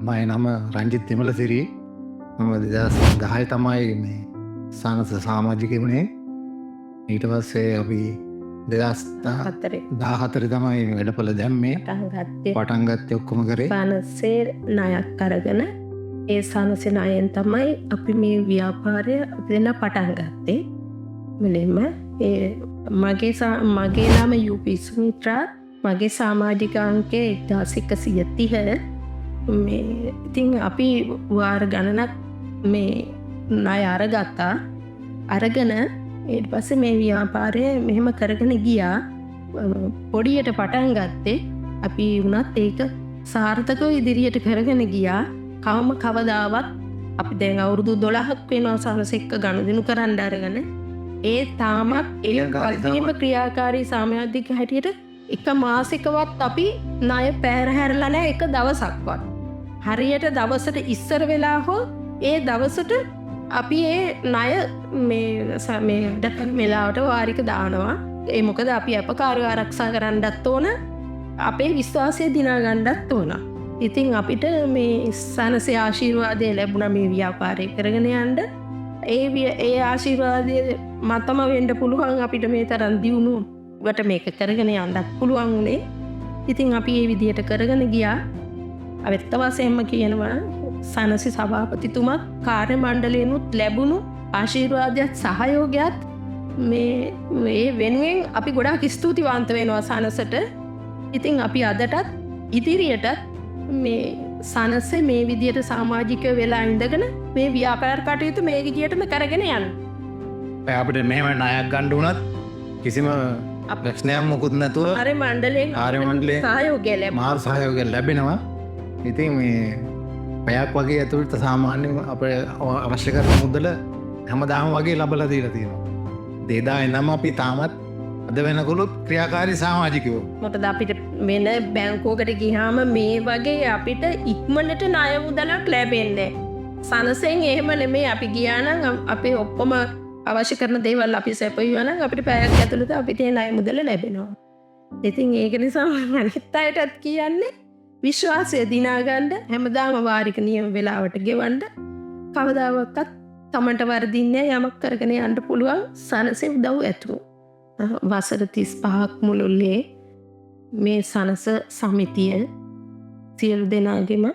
මයි නම රංජිත් දෙමළසිරි. මම 2010 තමයි මේ සානස සමාජිකයෙක් වුණේ. ඊට පස්සේ අපි 2014 තමයි වැඩපොළ දැම්මේ. පටන් ගත්තේ ඔක්කොම කරේ සානසේ ණයක් අරගෙන ඒ සානසේ ණයෙන් තමයි අපි මේ ව්‍යාපාරය දෙන්න පටන් ගත්තේ. මුලින්ම ඒ මගේ නම යූපී සුමිත්‍රා. මගේ සමාජික අංකය 1130. ඉතින් අපි වාර ගණනක් මේ ණය අරගත්තා. අරගෙන ඊට පස්සේ මේ ව්‍යාපාරය මෙහෙම කරගෙන ගියා. පොඩියට පටන් ගත්තේ අපි වුණත් ඒක සාර්ථකව ඉදිරියට කරගෙන ගියා. කවදාවත් අපි දැන් අවුරුදු 12ක් වෙනවා සානස එක්ක ගනුදෙනු කරන්න අරගෙන. ඒ තාමත් ඒකම ක්‍රියාකාරී සමාජික හැටියට එක මාසිකවත් අපි ණය පැහැර හැරලා නැහැ එක දවසක්වත්. හරියට දවසට ඉස්සර වෙලා හෝ ඒ දවසට අපි ඒ ණය මේ දකන් වෙලාවට වාරික දානවා. ඒ මොකද අපි අපකාරව ආරක්ෂා කරන්නත් ඕන, අපේ විශ්වාසය දිනා ගන්නත් ඕන. ඉතින් අපිට මේ සානසේ ආශිර්වාදය ලැබුණා මේ ව්‍යාපාරය කරගෙන යන්න. ඒ ආශිර්වාදය මතම වෙන්න පුළුවන් අපිට මේ තරම් දියුණුවට මේක කරගෙන යන්නත් පුළුවන් උනේ. ඉතින් අපි මේ විදිහට කරගෙන ගියා. අවෙත්ත වශයෙන්ම කියනවා සානසේ සභාපතිතුමා කාර්ය මණ්ඩලයෙන්ුත් ලැබුණු ආශිර්වාදයත් සහයෝගයත් මේ වෙනුවෙන් අපි ගොඩාක් ස්තුතිවන්ත වෙනවා සානසට. ඉතින් අපි අදටත් ඉදිරියටත් මේ සානසේ මේ විදිහට සමාජික වෙලා ඉඳගෙන මේ ව්‍යාපාර කටයුතු මේ විදිහටම කරගෙන යන්න. අපිට මෙහෙම ණයක් ගන්න උනත් කිසිම ප්‍රශ්නයක් මොකුත් නැතුව ආර්ය මණ්ඩලයෙන් සහයෝගය ලැබෙනවා. ඉතින් මේ පැයක් වගේ ඇතුළත සාමාන්‍යයෙන් අපේ අවශ්‍ය කරන මුදල හැමදාම වගේ ලබලා දීලා තියෙනවා. 2009 අපි තාමත් අද වෙනකොලොත් ක්‍රියාකාරී සමාජිකයෝ. මොකද අපිට වෙන බැංකුවකට ගියාම මේ වගේ අපිට ඉක්මනට ණය මුදලක් ලැබෙන්නේ. සානසෙන් එහෙම නෙමෙයි. අපි ගියා නම් අපේ ඔක්කොම අවශ්‍ය කරන දේවල් අපි සැපයුවා නම් අපිට පැයක් ඇතුළත අපිට ණය මුදල ලැබෙනවා. ඉතින් ඒක නිසා මම අනිත් අයටත් කියන්නේ විශ්වාසය දිනා ගන්න, හැමදාම වාරික නියම වෙලාවට ගෙවන්න. කවදාවත් තමන්ට වර්ධින්නේ යමක් කරගෙන යන්න පුළුවන් සානසේ උදව් ඇතුව. වසර 35ක් මුළුල්ලේ මේ සානස සමිතිය සියලු දෙනාගේම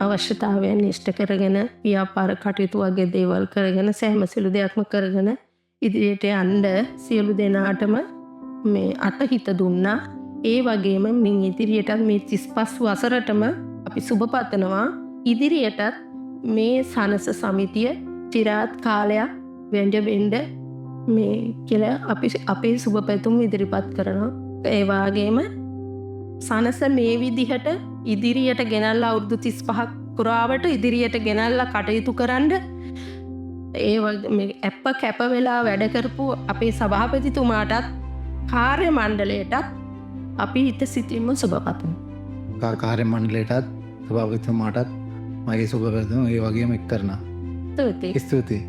අවශ්‍යතාවයන් ඉෂ්ට කරගෙන ව්‍යාපාර කටයුතු වගේ දේවල් කරගෙන සෑම සියලු දෙයක්ම කරගෙන ඉදිරියට යන්න සියලු දෙනාටම මේ අතහිත දුන්නා. ඒ වගේම මින් ඉදිරියටත් මේ 35 වසරටම අපි සුබ පතනවා ඉදිරියටත් මේ සානස සමිතිය চিරාත් කාලයක් වෙන්න මේ කියලා අපි අපේ සුබ පැතුම් ඉදිරිපත් කරනවා. ඒ වගේම සානස මේ විදිහට ඉදිරියට ගෙනල්ලා අවුරුදු 35ක් පුරාවට ඉදිරියට ගෙනල්ලා කටයුතු කරන්න ඒ වගේ අප කැප වෙලා වැඩ කරපු අපේ සභාපතිතුමාටත් කාර්ය මණ්ඩලයටත් අපි හිත සිතින්ම සුබ පතමු. කාර්ය මණ්ඩලයටත් සභාපතිතුමාටත් මගේ සුබ පැතුම් ඒ වගේම එක් කරනවා. ස්තුතියි.